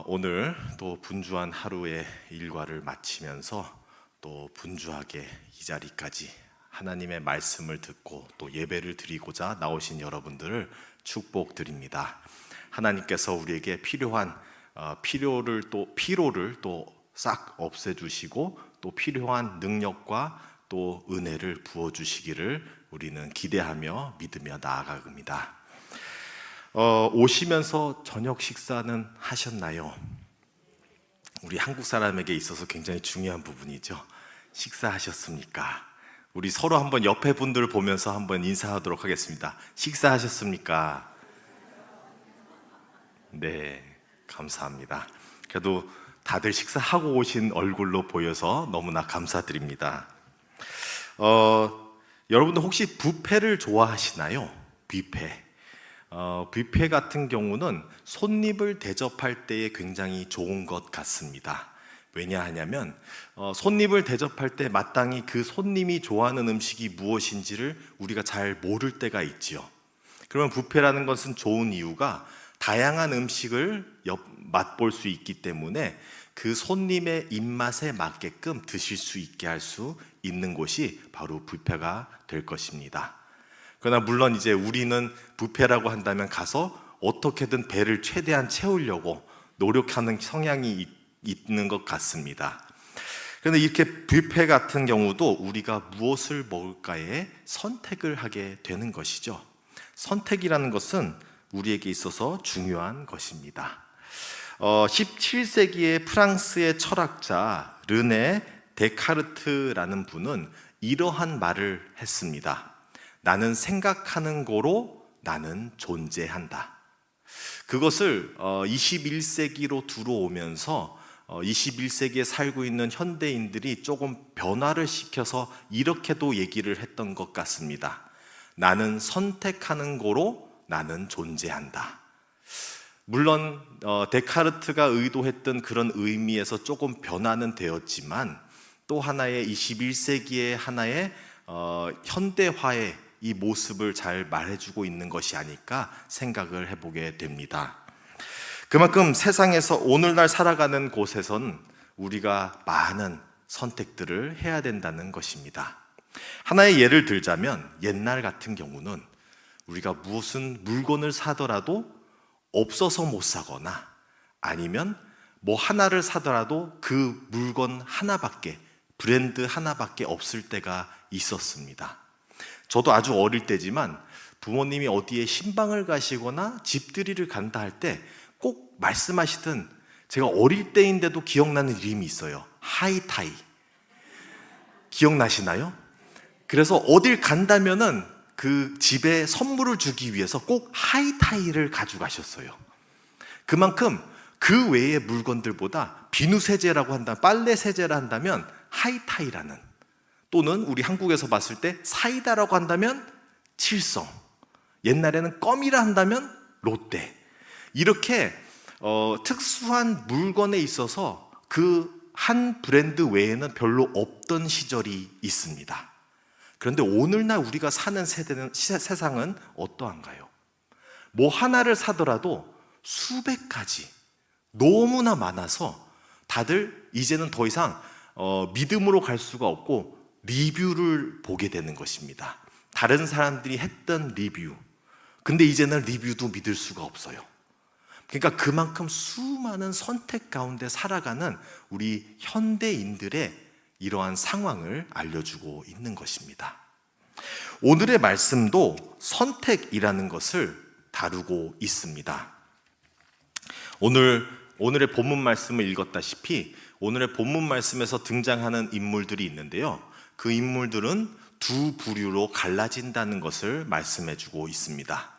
오늘 또 분주한 하루의 일과를 마치면서 또 분주하게 이 자리까지 하나님의 말씀을 듣고 또 예배를 드리고자 나오신 여러분들을 축복드립니다. 하나님께서 우리에게 필요한 피로를 또 싹 없애주시고 또 필요한 능력과 또 은혜를 부어주시기를 우리는 기대하며 믿으며 나아갑니다. 오시면서 저녁 식사는 하셨나요? 우리 한국 사람에게 있어서 굉장히 중요한 부분이죠. 식사하셨습니까? 우리 서로 한번 옆에 분들을 보면서 한번 인사하도록 하겠습니다. 식사하셨습니까? 네, 감사합니다. 그래도 다들 식사하고 오신 얼굴로 보여서 너무나 감사드립니다. 여러분들 혹시 뷔페를 좋아하시나요? 뷔페 같은 경우는 손님을 대접할 때에 굉장히 좋은 것 같습니다. 왜냐하냐면 손님을 대접할 때 마땅히 그 손님이 좋아하는 음식이 무엇인지를 우리가 잘 모를 때가 있지요. 그러면 뷔페라는 것은 좋은 이유가 다양한 음식을 맛볼 수 있기 때문에 그 손님의 입맛에 맞게끔 드실 수 있게 할 수 있는 곳이 바로 뷔페가 될 것입니다. 그러나 물론 이제 우리는 뷔페라고 한다면 가서 어떻게든 배를 최대한 채우려고 노력하는 성향이 있는 것 같습니다. 그런데 이렇게 뷔페 같은 경우도 우리가 무엇을 먹을까에 선택을 하게 되는 것이죠. 선택이라는 것은 우리에게 있어서 중요한 것입니다. 17세기의 프랑스의 철학자 르네 데카르트라는 분은 이러한 말을 했습니다. 나는 생각하는 거로 나는 존재한다. 그것을 21세기로 들어오면서 21세기에 살고 있는 현대인들이 조금 변화를 시켜서 이렇게도 얘기를 했던 것 같습니다. 나는 선택하는 거로 나는 존재한다. 물론 데카르트가 의도했던 그런 의미에서 조금 변화는 되었지만 또 하나의 21세기의 하나의 현대화의 이 모습을 잘 말해주고 있는 것이 아닐까 생각을 해보게 됩니다. 그만큼 세상에서 오늘날 살아가는 곳에선 우리가 많은 선택들을 해야 된다는 것입니다. 하나의 예를 들자면 옛날 같은 경우는 우리가 무슨 물건을 사더라도 없어서 못 사거나 아니면 뭐 하나를 사더라도 그 물건 하나밖에, 브랜드 하나밖에 없을 때가 있었습니다. 저도 아주 어릴 때지만 부모님이 어디에 신방을 가시거나 집들이를 간다 할 때 꼭 말씀하시던, 제가 어릴 때인데도 기억나는 이름이 있어요. 하이타이. 기억나시나요? 그래서 어딜 간다면은 그 집에 선물을 주기 위해서 꼭 하이타이를 가져가셨어요. 그만큼 그 외의 물건들보다 비누 세제라고 한다면, 빨래 세제라 한다면 하이타이라는, 또는 우리 한국에서 봤을 때 사이다라고 한다면 칠성, 옛날에는 껌이라 한다면 롯데, 이렇게 특수한 물건에 있어서 그 한 브랜드 외에는 별로 없던 시절이 있습니다. 그런데 오늘날 우리가 사는 세상은 어떠한가요? 뭐 하나를 사더라도 수백 가지, 너무나 많아서 다들 이제는 더 이상 믿음으로 갈 수가 없고 리뷰를 보게 되는 것입니다. 다른 사람들이 했던 리뷰. 근데 이제는 리뷰도 믿을 수가 없어요. 그러니까 그만큼 수많은 선택 가운데 살아가는 우리 현대인들의 이러한 상황을 알려주고 있는 것입니다. 오늘의 말씀도 선택이라는 것을 다루고 있습니다. 오늘의 본문 말씀을 읽었다시피 오늘의 본문 말씀에서 등장하는 인물들이 있는데요. 그 인물들은 두 부류로 갈라진다는 것을 말씀해주고 있습니다.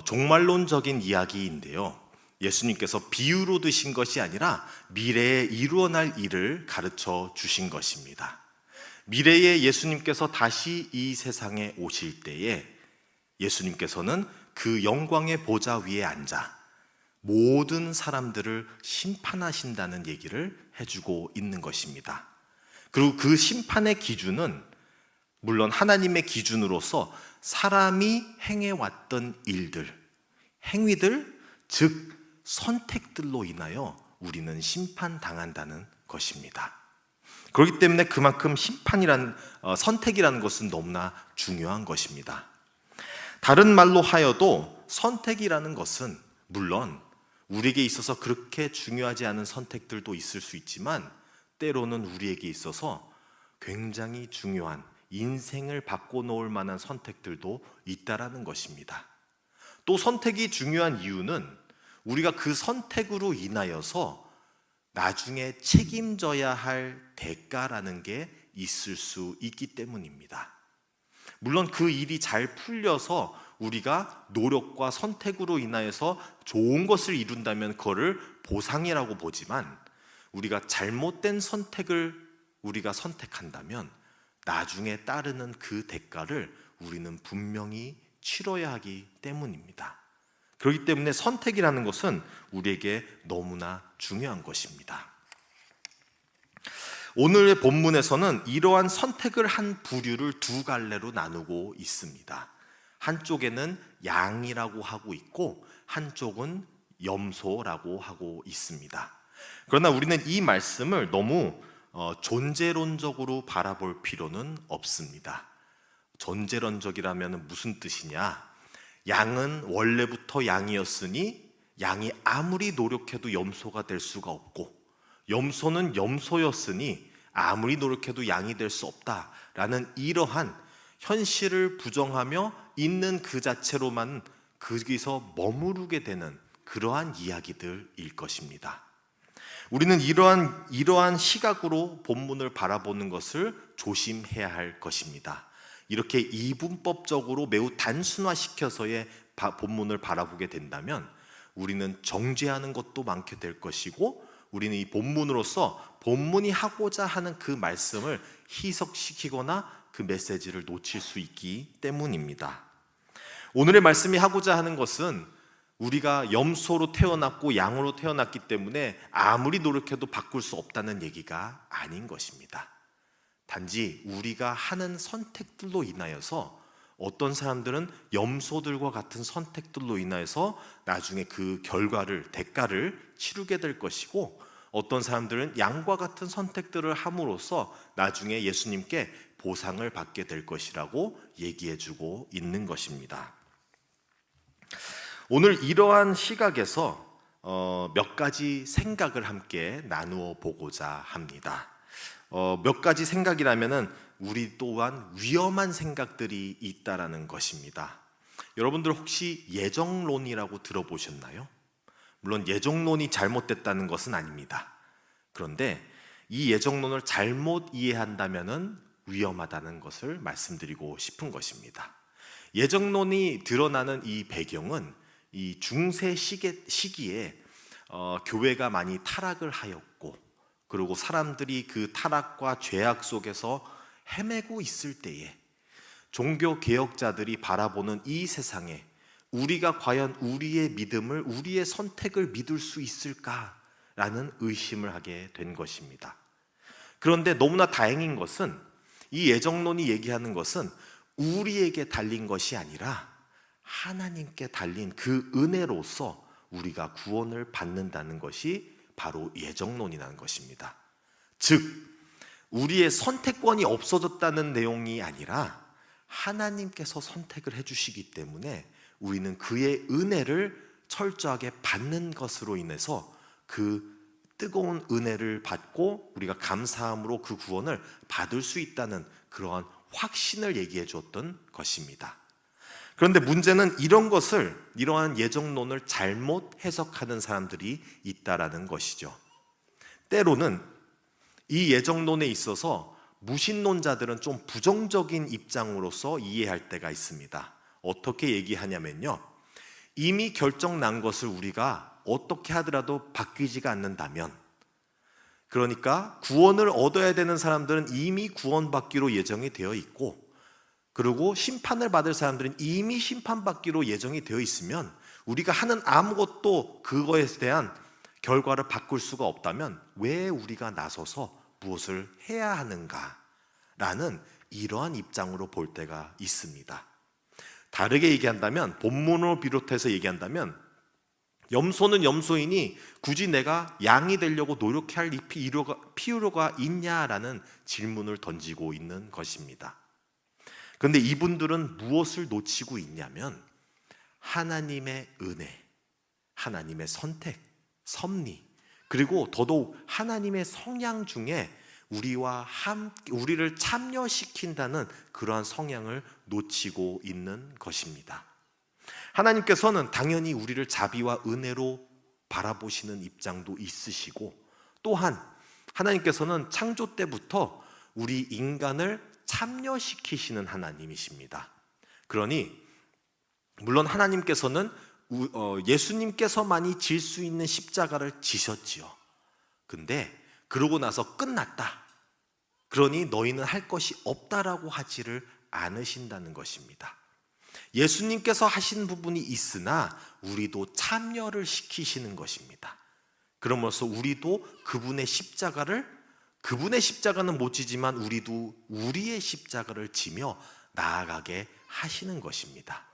종말론적인 이야기인데요. 예수님께서 비유로 드신 것이 아니라 미래에 이루어날 일을 가르쳐 주신 것입니다. 미래에 예수님께서 다시 이 세상에 오실 때에 예수님께서는 그 영광의 보좌 위에 앉아 모든 사람들을 심판하신다는 얘기를 해주고 있는 것입니다. 그리고 그 심판의 기준은 물론 하나님의 기준으로서 사람이 행해왔던 일들, 행위들, 즉 선택들로 인하여 우리는 심판당한다는 것입니다. 그렇기 때문에 그만큼 선택이라는 것은 너무나 중요한 것입니다. 다른 말로 하여도 선택이라는 것은 물론 우리에게 있어서 그렇게 중요하지 않은 선택들도 있을 수 있지만 때로는 우리에게 있어서 굉장히 중요한 인생을 바꿔놓을 만한 선택들도 있다라는 것입니다. 또 선택이 중요한 이유는 우리가 그 선택으로 인하여서 나중에 책임져야 할 대가라는 게 있을 수 있기 때문입니다. 물론 그 일이 잘 풀려서 우리가 노력과 선택으로 인하여서 좋은 것을 이룬다면 그거를 보상이라고 보지만 우리가 잘못된 선택을 우리가 선택한다면 나중에 따르는 그 대가를 우리는 분명히 치러야 하기 때문입니다. 그렇기 때문에 선택이라는 것은 우리에게 너무나 중요한 것입니다. 오늘의 본문에서는 이러한 선택을 한 부류를 두 갈래로 나누고 있습니다. 한쪽에는 양이라고 하고 있고 한쪽은 염소라고 하고 있습니다. 그러나 우리는 이 말씀을 너무 존재론적으로 바라볼 필요는 없습니다. 존재론적이라면 무슨 뜻이냐? 양은 원래부터 양이었으니 양이 아무리 노력해도 염소가 될 수가 없고 염소는 염소였으니 아무리 노력해도 양이 될 수 없다라는 이러한 현실을 부정하며 있는 그 자체로만 거기서 머무르게 되는 그러한 이야기들일 것입니다. 우리는 이러한 시각으로 본문을 바라보는 것을 조심해야 할 것입니다. 이렇게 이분법적으로 매우 단순화시켜서의 본문을 바라보게 된다면 우리는 정죄하는 것도 많게 될 것이고 우리는 이 본문으로서 본문이 하고자 하는 그 말씀을 희석시키거나 그 메시지를 놓칠 수 있기 때문입니다. 오늘의 말씀이 하고자 하는 것은 우리가 염소로 태어났고 양으로 태어났기 때문에 아무리 노력해도 바꿀 수 없다는 얘기가 아닌 것입니다. 단지 우리가 하는 선택들로 인하여서 어떤 사람들은 염소들과 같은 선택들로 인하여서 나중에 그 대가를 치르게 될 것이고 어떤 사람들은 양과 같은 선택들을 함으로써 나중에 예수님께 보상을 받게 될 것이라고 얘기해주고 있는 것입니다. 오늘 이러한 시각에서 몇 가지 생각을 함께 나누어 보고자 합니다. 몇 가지 생각이라면은 우리 또한 위험한 생각들이 있다라는 것입니다. 여러분들 혹시 예정론이라고 들어보셨나요? 물론 예정론이 잘못됐다는 것은 아닙니다. 그런데 이 예정론을 잘못 이해한다면은 위험하다는 것을 말씀드리고 싶은 것입니다. 예정론이 드러나는 이 배경은 이 중세 시기에 교회가 많이 타락을 하였고 그리고 사람들이 그 타락과 죄악 속에서 헤매고 있을 때에 종교 개혁자들이 바라보는 이 세상에 우리가 과연 우리의 믿음을 우리의 선택을 믿을 수 있을까라는 의심을 하게 된 것입니다. 그런데 너무나 다행인 것은 이 예정론이 얘기하는 것은 우리에게 달린 것이 아니라 하나님께 달린 그 은혜로서 우리가 구원을 받는다는 것이 바로 예정론이라는 것입니다. 즉 우리의 선택권이 없어졌다는 내용이 아니라 하나님께서 선택을 해주시기 때문에 우리는 그의 은혜를 철저하게 받는 것으로 인해서 그 뜨거운 은혜를 받고 우리가 감사함으로 그 구원을 받을 수 있다는 그러한 확신을 얘기해 주었던 것입니다. 그런데 문제는 이러한 예정론을 잘못 해석하는 사람들이 있다라는 것이죠. 때로는 이 예정론에 있어서 무신론자들은 좀 부정적인 입장으로서 이해할 때가 있습니다. 어떻게 얘기하냐면요, 이미 결정 난 것을 우리가 어떻게 하더라도 바뀌지가 않는다면, 그러니까 구원을 얻어야 되는 사람들은 이미 구원받기로 예정이 되어 있고 그리고 심판을 받을 사람들은 이미 심판받기로 예정이 되어 있으면 우리가 하는 아무것도 그거에 대한 결과를 바꿀 수가 없다면 왜 우리가 나서서 무엇을 해야 하는가라는 이러한 입장으로 볼 때가 있습니다. 다르게 얘기한다면, 본문을 비롯해서 얘기한다면 염소는 염소이니 굳이 내가 양이 되려고 노력할 필요가 있냐라는 질문을 던지고 있는 것입니다. 그런데 이분들은 무엇을 놓치고 있냐면 하나님의 은혜, 하나님의 선택, 섭리, 그리고 더더욱 하나님의 성향 중에 우리를 참여시킨다는 그러한 성향을 놓치고 있는 것입니다. 하나님께서는 당연히 우리를 자비와 은혜로 바라보시는 입장도 있으시고, 또한 하나님께서는 창조 때부터 우리 인간을 참여시키시는 하나님이십니다. 그러니 물론 하나님께서는 예수님께서만이 질 수 있는 십자가를 지셨지요. 근데 그러고 나서 끝났다, 그러니 너희는 할 것이 없다라고 하지를 않으신다는 것입니다. 예수님께서 하신 부분이 있으나 우리도 참여를 시키시는 것입니다. 그러면서 우리도 그분의 십자가는 못 지지만 우리도 우리의 십자가를 지며 나아가게 하시는 것입니다.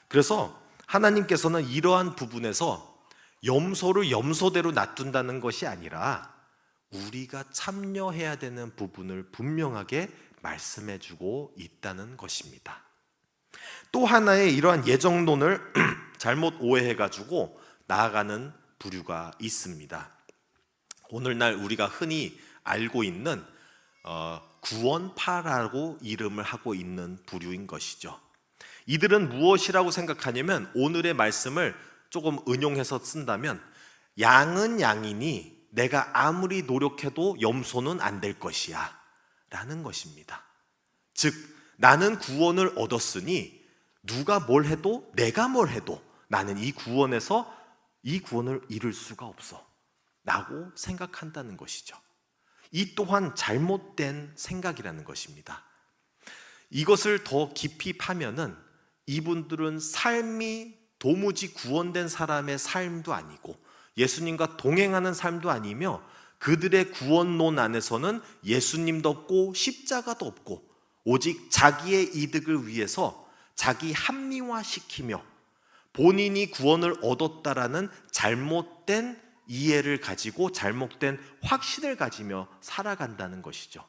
그래서 하나님께서는 이러한 부분에서 염소를 염소대로 놔둔다는 것이 아니라 우리가 참여해야 되는 부분을 분명하게 말씀해 주고 있다는 것입니다. 또 하나의 이러한 예정론을 잘못 오해해가지고 나아가는 부류가 있습니다. 오늘날 우리가 흔히 알고 있는 구원파라고 이름을 하고 있는 부류인 것이죠. 이들은 무엇이라고 생각하냐면, 오늘의 말씀을 조금 은용해서 쓴다면, 양은 양이니 내가 아무리 노력해도 염소는 안 될 것이야 라는 것입니다. 즉, 나는 구원을 얻었으니 누가 뭘 해도, 내가 뭘 해도 나는 이 구원을 이룰 수가 없어 라고 생각한다는 것이죠. 이 또한 잘못된 생각이라는 것입니다. 이것을 더 깊이 파면은 이분들은 삶이 도무지 구원된 사람의 삶도 아니고 예수님과 동행하는 삶도 아니며, 그들의 구원론 안에서는 예수님도 없고 십자가도 없고 오직 자기의 이득을 위해서 자기 합리화시키며 본인이 구원을 얻었다라는 잘못된 이해를 가지고 잘못된 확신을 가지며 살아간다는 것이죠.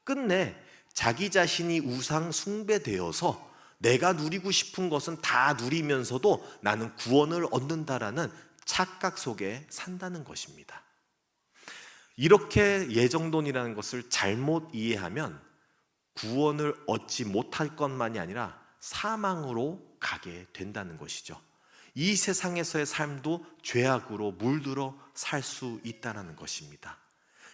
끝내 자기 자신이 우상 숭배되어서 내가 누리고 싶은 것은 다 누리면서도 나는 구원을 얻는다라는 착각 속에 산다는 것입니다. 이렇게 예정론이라는 것을 잘못 이해하면 구원을 얻지 못할 것만이 아니라 사망으로 가게 된다는 것이죠. 이 세상에서의 삶도 죄악으로 물들어 살 수 있다는 것입니다.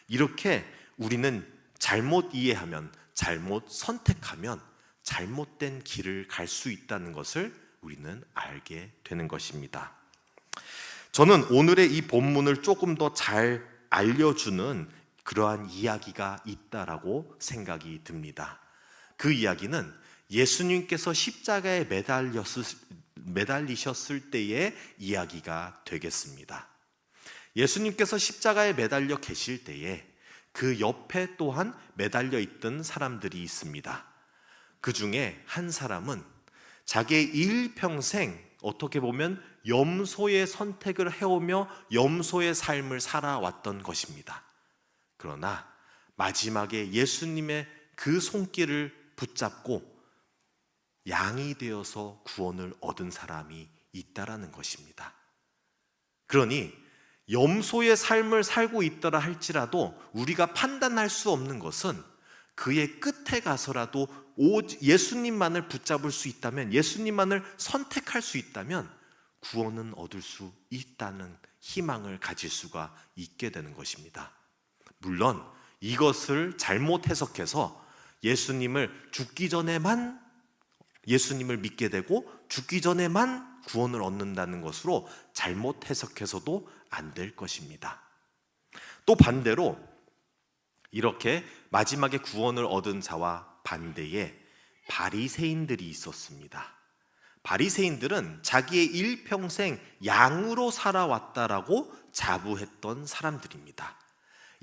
이렇게 우리는 잘못 이해하면, 잘못 선택하면 잘못된 길을 갈 수 있다는 것을 우리는 알게 되는 것입니다. 저는 오늘의 이 본문을 조금 더 잘 알려주는 그러한 이야기가 있다라고 생각이 듭니다. 그 이야기는 예수님께서 십자가에 매달리셨을 때의 이야기가 되겠습니다. 예수님께서 십자가에 매달려 계실 때에 그 옆에 또한 매달려 있던 사람들이 있습니다. 그 중에 한 사람은 자기의 일평생 어떻게 보면 염소의 선택을 해오며 염소의 삶을 살아왔던 것입니다. 그러나 마지막에 예수님의 그 손길을 붙잡고 양이 되어서 구원을 얻은 사람이 있다라는 것입니다. 그러니 염소의 삶을 살고 있더라 할지라도 우리가 판단할 수 없는 것은 그의 끝에 가서라도 예수님만을 붙잡을 수 있다면, 예수님만을 선택할 수 있다면 구원은 얻을 수 있다는 희망을 가질 수가 있게 되는 것입니다. 물론 이것을 잘못 해석해서 예수님을 믿게 되고 죽기 전에만 구원을 얻는다는 것으로 잘못 해석해서도 안 될 것입니다. 또 반대로 이렇게 마지막에 구원을 얻은 자와 반대에 바리새인들이 있었습니다. 바리새인들은 자기의 일평생 양으로 살아왔다라고 자부했던 사람들입니다.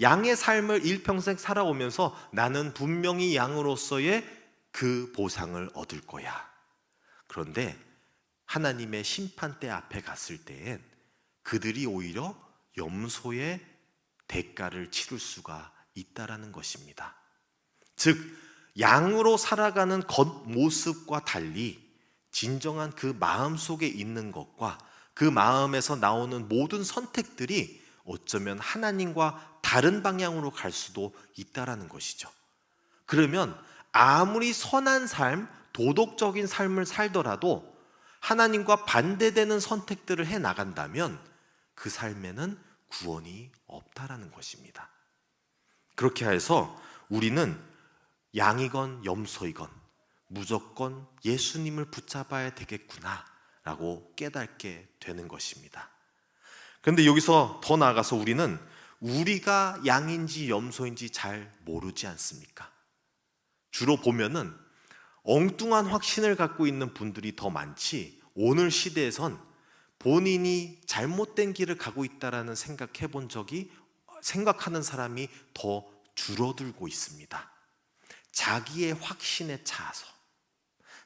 양의 삶을 일평생 살아오면서 나는 분명히 양으로서의 그 보상을 얻을 거야. 그런데 하나님의 심판대 앞에 갔을 때엔 그들이 오히려 염소의 대가를 치를 수가 있다라는 것입니다. 즉 양으로 살아가는 겉모습과 달리 진정한 그 마음 속에 있는 것과 그 마음에서 나오는 모든 선택들이 어쩌면 하나님과 다른 방향으로 갈 수도 있다라는 것이죠. 그러면 아무리 선한 삶, 도덕적인 삶을 살더라도 하나님과 반대되는 선택들을 해 나간다면 그 삶에는 구원이 없다라는 것입니다. 그렇게 해서 우리는 양이건 염소이건 무조건 예수님을 붙잡아야 되겠구나 라고 깨닫게 되는 것입니다. 그런데 여기서 더 나아가서 우리는 우리가 양인지 염소인지 잘 모르지 않습니까? 주로 보면은 엉뚱한 확신을 갖고 있는 분들이 더 많지, 오늘 시대에선 본인이 잘못된 길을 가고 있다라는 생각하는 사람이 더 줄어들고 있습니다. 자기의 확신에 차서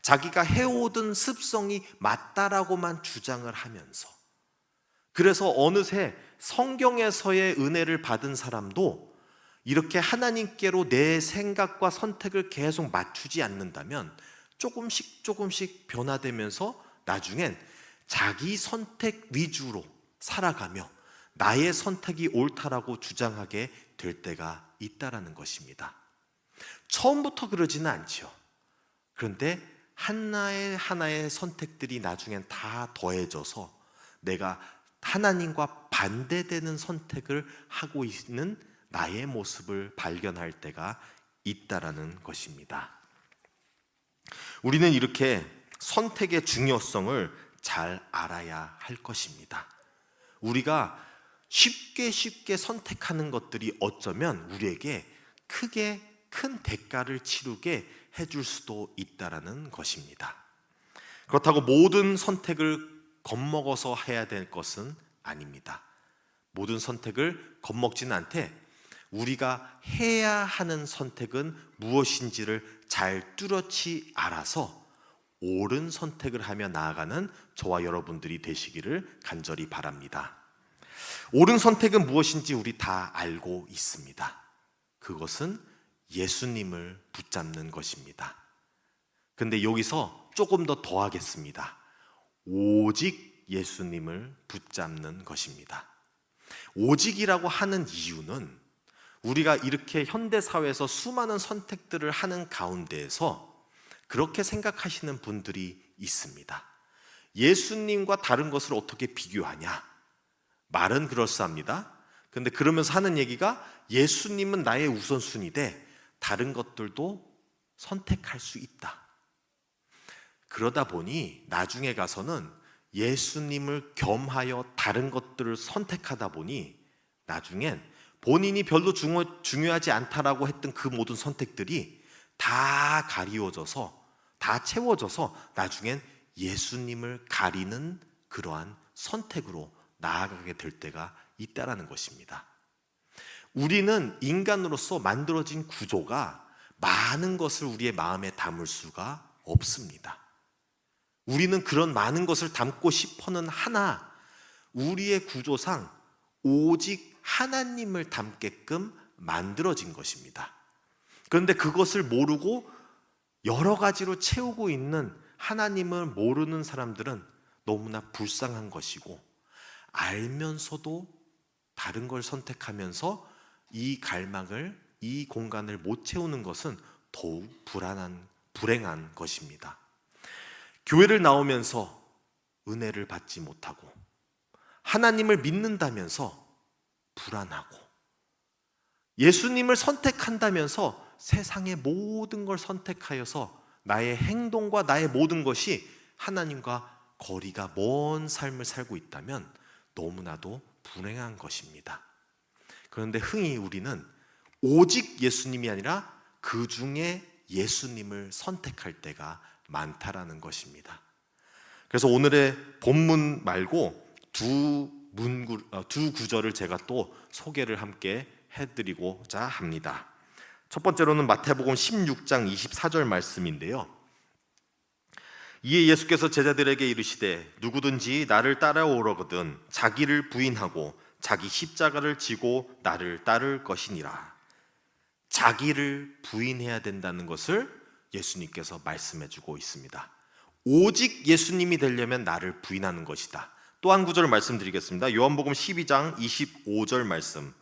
자기가 해오던 습성이 맞다라고만 주장을 하면서, 그래서 어느새 성경에서의 은혜를 받은 사람도 이렇게 하나님께로 내 생각과 선택을 계속 맞추지 않는다면 조금씩 변화되면서 나중엔 자기 선택 위주로 살아가며 나의 선택이 옳다라고 주장하게 될 때가 있다라는 것입니다. 처음부터 그러지는 않죠. 그런데 하나의 선택들이 나중엔 다 더해져서 내가 하나님과 반대되는 선택을 하고 있는 나의 모습을 발견할 때가 있다라는 것입니다. 우리는 이렇게 선택의 중요성을 잘 알아야 할 것입니다. 우리가 쉽게 선택하는 것들이 어쩌면 우리에게 크게 큰 대가를 치르게 해줄 수도 있다라는 것입니다. 그렇다고 모든 선택을 겁먹어서 해야 될 것은 아닙니다. 모든 선택을 겁먹지는 않되 우리가 해야 하는 선택은 무엇인지를 잘 뚜렷이 알아서 옳은 선택을 하며 나아가는 저와 여러분들이 되시기를 간절히 바랍니다. 옳은 선택은 무엇인지 우리 다 알고 있습니다. 그것은 예수님을 붙잡는 것입니다. 근데 여기서 조금 더 더하겠습니다. 오직 예수님을 붙잡는 것입니다. 오직이라고 하는 이유는 우리가 이렇게 현대사회에서 수많은 선택들을 하는 가운데에서 그렇게 생각하시는 분들이 있습니다. 예수님과 다른 것을 어떻게 비교하냐? 말은 그럴싸합니다. 근데 그러면서 하는 얘기가 예수님은 나의 우선순위대 다른 것들도 선택할 수 있다. 그러다 보니 나중에 가서는 예수님을 겸하여 다른 것들을 선택하다 보니 나중엔 본인이 별로 중요하지 않다라고 했던 그 모든 선택들이 다 가리워져서 다 채워져서 나중엔 예수님을 가리는 그러한 선택으로 나아가게 될 때가 있다라는 것입니다. 우리는 인간으로서 만들어진 구조가 많은 것을 우리의 마음에 담을 수가 없습니다. 우리는 그런 많은 것을 담고 싶어는 하나 우리의 구조상 오직 하나님을 담게끔 만들어진 것입니다. 그런데 그것을 모르고 여러 가지로 채우고 있는 하나님을 모르는 사람들은 너무나 불쌍한 것이고, 알면서도 다른 걸 선택하면서 이 갈망을, 이 공간을 못 채우는 것은 더욱 불행한 것입니다. 교회를 나오면서 은혜를 받지 못하고 하나님을 믿는다면서 불안하고 예수님을 선택한다면서 세상의 모든 걸 선택하여서 나의 행동과 나의 모든 것이 하나님과 거리가 먼 삶을 살고 있다면 너무나도 불행한 것입니다. 그런데 흔히 우리는 오직 예수님이 아니라 그 중에 예수님을 선택할 때가 많다라는 것입니다. 그래서 오늘의 본문 말고 두 구절을 제가 또 소개를 함께 해드리고자 합니다. 첫 번째로는 마태복음 16장 24절 말씀인데요. 이에 예수께서 제자들에게 이르시되 누구든지 나를 따라오려거든 자기를 부인하고 자기 십자가를 지고 나를 따를 것이니라. 자기를 부인해야 된다는 것을 예수님께서 말씀해 주고 있습니다. 오직 예수님이 되려면 나를 부인하는 것이다. 또 한 구절을 말씀드리겠습니다. 요한복음 12장 25절 말씀.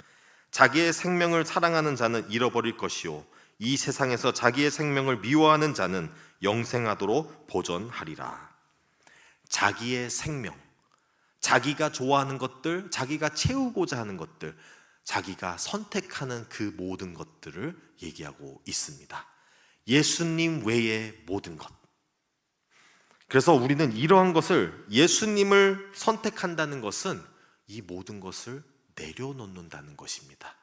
자기의 생명을 사랑하는 자는 잃어버릴 것이요 이 세상에서 자기의 생명을 미워하는 자는 영생하도록 보존하리라. 자기의 생명, 자기가 좋아하는 것들, 자기가 채우고자 하는 것들, 자기가 선택하는 그 모든 것들을 얘기하고 있습니다. 예수님 외의 모든 것. 그래서 우리는 이러한 것을, 예수님을 선택한다는 것은 이 모든 것을 내려놓는다는 것입니다.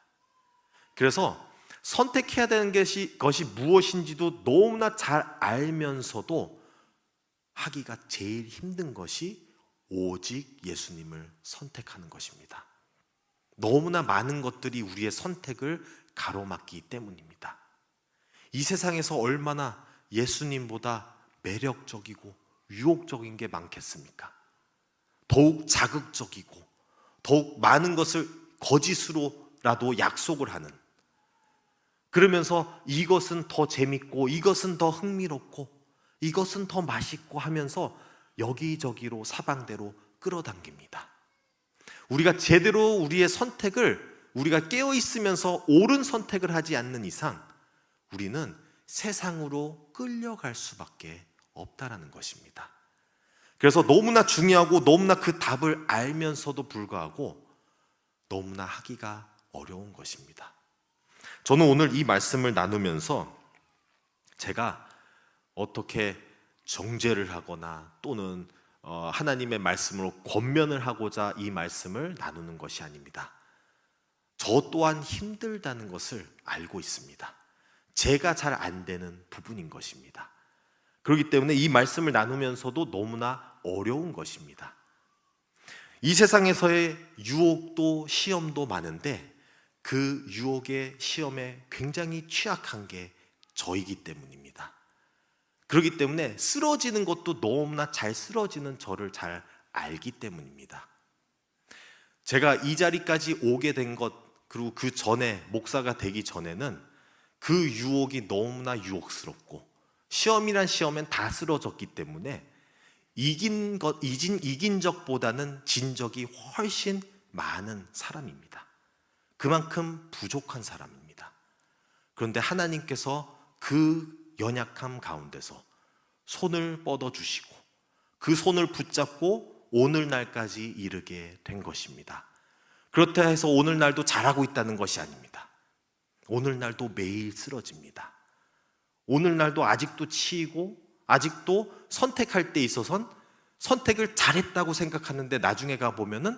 그래서 선택해야 되는 것이 무엇인지도 너무나 잘 알면서도 하기가 제일 힘든 것이 오직 예수님을 선택하는 것입니다. 너무나 많은 것들이 우리의 선택을 가로막기 때문입니다. 이 세상에서 얼마나 예수님보다 매력적이고 유혹적인 게 많겠습니까? 더욱 자극적이고 더욱 많은 것을 거짓으로라도 약속을 하는, 그러면서 이것은 더 재밌고 이것은 더 흥미롭고 이것은 더 맛있고 하면서 여기저기로 사방대로 끌어당깁니다. 우리가 제대로 우리의 선택을, 우리가 깨어있으면서 옳은 선택을 하지 않는 이상 우리는 세상으로 끌려갈 수밖에 없다라는 것입니다. 그래서 너무나 중요하고 너무나 그 답을 알면서도 불구하고 너무나 하기가 어려운 것입니다. 저는 오늘 이 말씀을 나누면서 제가 어떻게 정죄를 하거나 또는 하나님의 말씀으로 권면을 하고자 이 말씀을 나누는 것이 아닙니다. 저 또한 힘들다는 것을 알고 있습니다. 제가 잘 안 되는 부분인 것입니다. 그렇기 때문에 이 말씀을 나누면서도 너무나 어려운 것입니다. 이 세상에서의 유혹도 시험도 많은데 그 유혹의 시험에 굉장히 취약한 게 저이기 때문입니다. 그렇기 때문에 쓰러지는 것도 너무나 잘 쓰러지는 저를 잘 알기 때문입니다. 제가 이 자리까지 오게 된 것, 그리고 그 전에 목사가 되기 전에는 그 유혹이 너무나 유혹스럽고 시험이란 시험엔 다 쓰러졌기 때문에 이긴 적보다는 진 적이 훨씬 많은 사람입니다. 그만큼 부족한 사람입니다. 그런데 하나님께서 그 연약함 가운데서 손을 뻗어주시고 그 손을 붙잡고 오늘날까지 이르게 된 것입니다. 그렇다 해서 오늘날도 잘하고 있다는 것이 아닙니다. 오늘날도 매일 쓰러집니다. 오늘날도 아직도 치이고 아직도 선택할 때 있어선 선택을 잘했다고 생각하는데 나중에 가보면은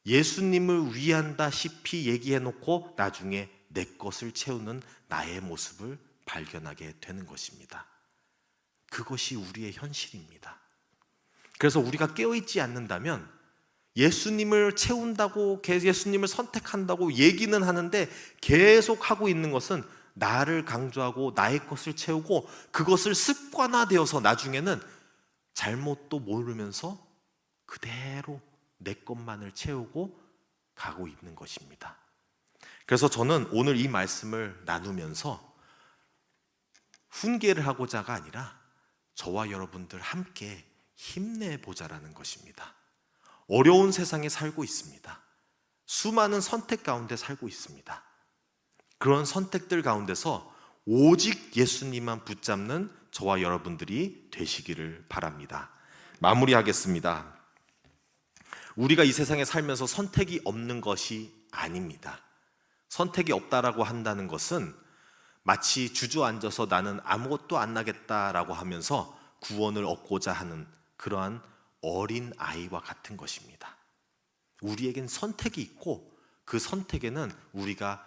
예수님을 위한다시피 얘기해놓고 나중에 내 것을 채우는 나의 모습을 발견하게 되는 것입니다. 그것이 우리의 현실입니다. 그래서 우리가 깨어있지 않는다면 예수님을 채운다고, 예수님을 선택한다고 얘기는 하는데 계속 하고 있는 것은 나를 강조하고 나의 것을 채우고 그것을 습관화되어서 나중에는 잘못도 모르면서 그대로 내 것만을 채우고 가고 있는 것입니다. 그래서 저는 오늘 이 말씀을 나누면서 훈계를 하고자가 아니라 저와 여러분들 함께 힘내보자라는 것입니다. 어려운 세상에 살고 있습니다. 수많은 선택 가운데 살고 있습니다. 그런 선택들 가운데서 오직 예수님만 붙잡는 저와 여러분들이 되시기를 바랍니다. 마무리하겠습니다. 우리가 이 세상에 살면서 선택이 없는 것이 아닙니다. 선택이 없다라고 한다는 것은 마치 주저앉아서 나는 아무것도 안 나겠다라고 하면서 구원을 얻고자 하는 그러한 어린 아이와 같은 것입니다. 우리에겐 선택이 있고 그 선택에는 우리가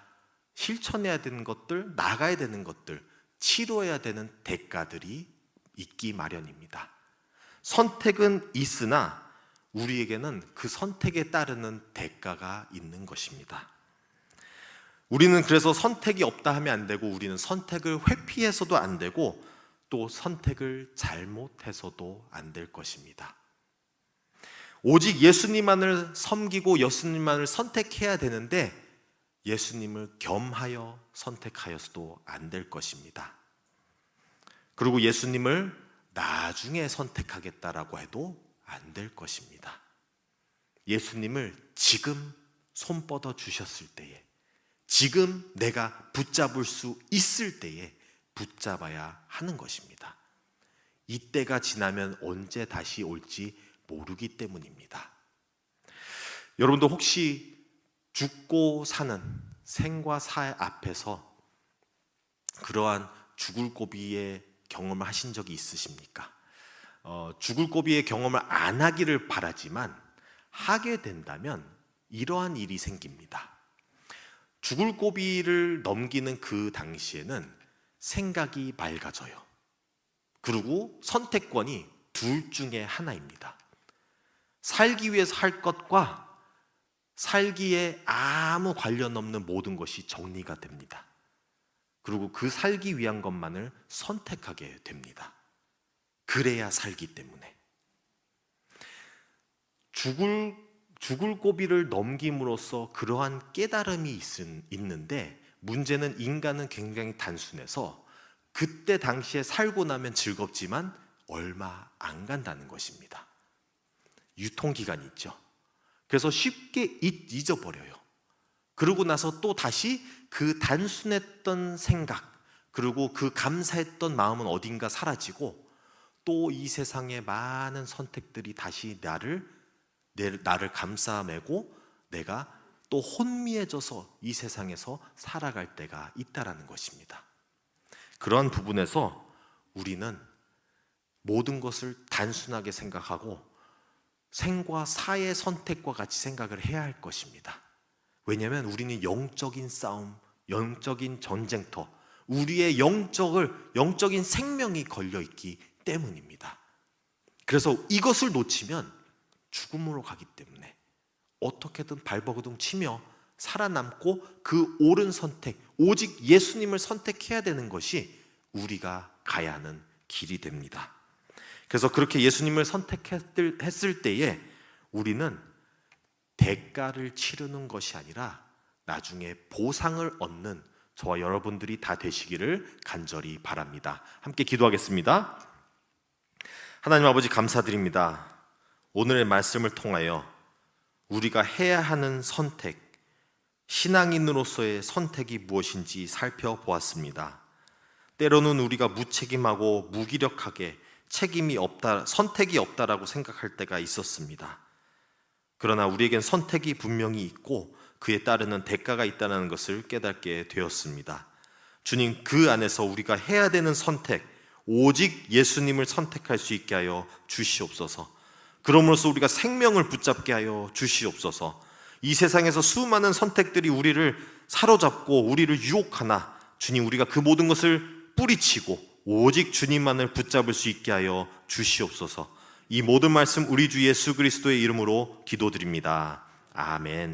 실천해야 되는 것들, 나가야 되는 것들, 치러야 되는 대가들이 있기 마련입니다. 선택은 있으나 우리에게는 그 선택에 따르는 대가가 있는 것입니다. 우리는 그래서 선택이 없다 하면 안 되고 우리는 선택을 회피해서도 안 되고 또 선택을 잘못해서도 안 될 것입니다. 오직 예수님만을 섬기고 예수님만을 선택해야 되는데 예수님을 겸하여 선택하여서도 안 될 것입니다. 그리고 예수님을 나중에 선택하겠다라고 해도 안 될 것입니다. 예수님을 지금 손 뻗어 주셨을 때에, 지금 내가 붙잡을 수 있을 때에 붙잡아야 하는 것입니다. 이때가 지나면 언제 다시 올지 모르기 때문입니다. 여러분도 혹시 죽고 사는 생과 사 앞에서 그러한 죽을 고비의 경험을 하신 적이 있으십니까? 죽을 고비의 경험을 안 하기를 바라지만 하게 된다면 이러한 일이 생깁니다. 죽을 고비를 넘기는 그 당시에는 생각이 맑아져요. 그리고 선택권이 둘 중에 하나입니다. 살기 위해서 할 것과 살기에 아무 관련 없는 모든 것이 정리가 됩니다. 그리고 그 살기 위한 것만을 선택하게 됩니다. 그래야 살기 때문에. 죽을 고비를 넘김으로써 그러한 깨달음이 있는데, 문제는 인간은 굉장히 단순해서 그때 당시에 살고 나면 즐겁지만 얼마 안 간다는 것입니다. 유통기간이 있죠. 그래서 쉽게 잊어버려요. 그러고 나서 또 다시 그 단순했던 생각, 그리고 그 감사했던 마음은 어딘가 사라지고 또 이 세상의 많은 선택들이 다시 나를 감싸매고 내가 또 혼미해져서 이 세상에서 살아갈 때가 있다라는 것입니다. 그러한 부분에서 우리는 모든 것을 단순하게 생각하고 생과 사의 선택과 같이 생각을 해야 할 것입니다. 왜냐하면 우리는 영적인 싸움, 영적인 전쟁터, 우리의 영적인 생명이 걸려있기 때문입니다. 그래서 이것을 놓치면 죽음으로 가기 때문에 어떻게든 발버둥 치며 살아남고 그 옳은 선택, 오직 예수님을 선택해야 되는 것이 우리가 가야 하는 길이 됩니다. 그래서 그렇게 예수님을 선택했을 때에 우리는 대가를 치르는 것이 아니라 나중에 보상을 얻는 저와 여러분들이 다 되시기를 간절히 바랍니다. 함께 기도하겠습니다. 하나님 아버지, 감사드립니다. 오늘의 말씀을 통하여 우리가 해야 하는 선택, 신앙인으로서의 선택이 무엇인지 살펴보았습니다. 때로는 우리가 무책임하고 무기력하게 책임이 없다, 선택이 없다라고 생각할 때가 있었습니다. 그러나 우리에겐 선택이 분명히 있고 그에 따르는 대가가 있다는 것을 깨닫게 되었습니다. 주님, 그 안에서 우리가 해야 되는 선택, 오직 예수님을 선택할 수 있게 하여 주시옵소서. 그럼으로써 우리가 생명을 붙잡게 하여 주시옵소서. 이 세상에서 수많은 선택들이 우리를 사로잡고 우리를 유혹하나 주님, 우리가 그 모든 것을 뿌리치고 오직 주님만을 붙잡을 수 있게 하여 주시옵소서. 이 모든 말씀 우리 주 예수 그리스도의 이름으로 기도드립니다. 아멘.